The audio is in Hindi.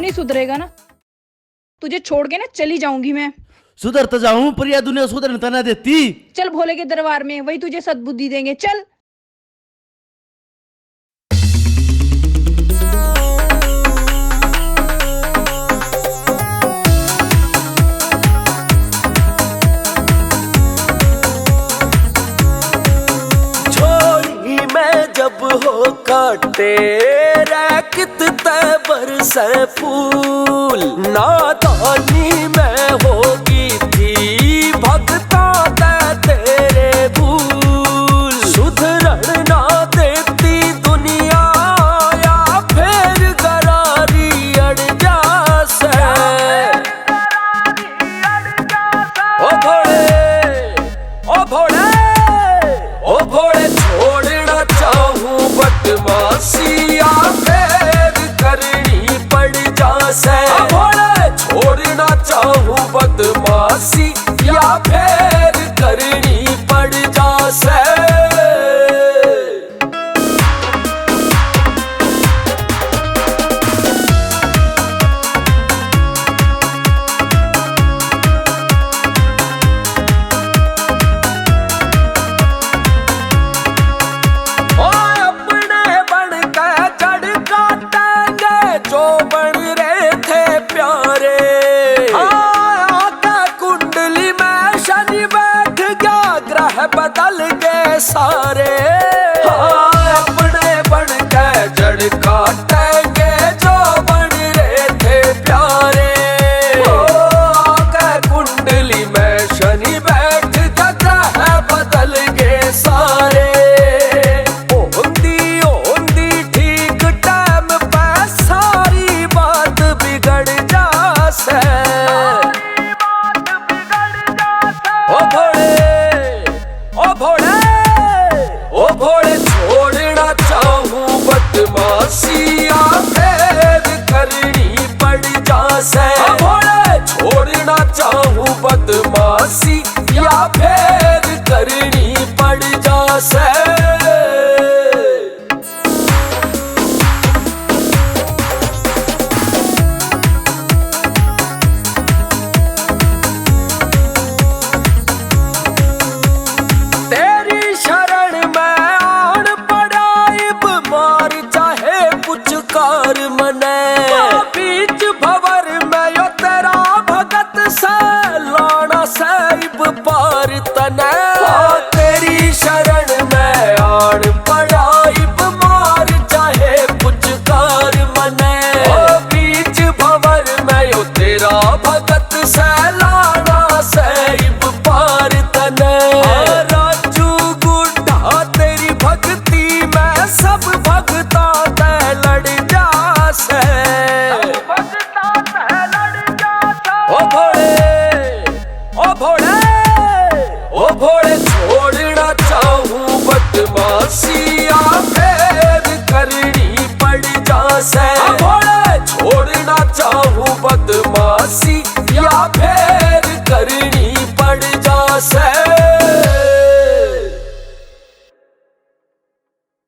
नहीं सुधरेगा ना, तुझे छोड़ के ना चली जाऊंगी मैं। सुधर तो जाऊं पर यह दुनिया सुधरने तो ना देती। चल भोले के दरबार में, वही तुझे सद्बुद्धि देंगे, चल। छोड़ी मैं जब हो काटे रैकत तबर से फूल, नादानी में होगी थी भगता तेरे भूल। सुधरण ना देती दुनिया या फिर गरारी अड़ जासे। ओ भोले, ओ भोले, ओ भोले, छोड़ना चाहूं बदमाशी या फिर करनी पड़ जासे। ओ भोले, छोड़ना चाहूं बदमाशी या फिर करनी पड़ जासे। अपने बन के जड़ काटेंगे जो बन रहे थे प्यारे। आका कुंडली में शनि बैठ गया, ग्रह बदल गए सारे। अपने बन के जड़ काटे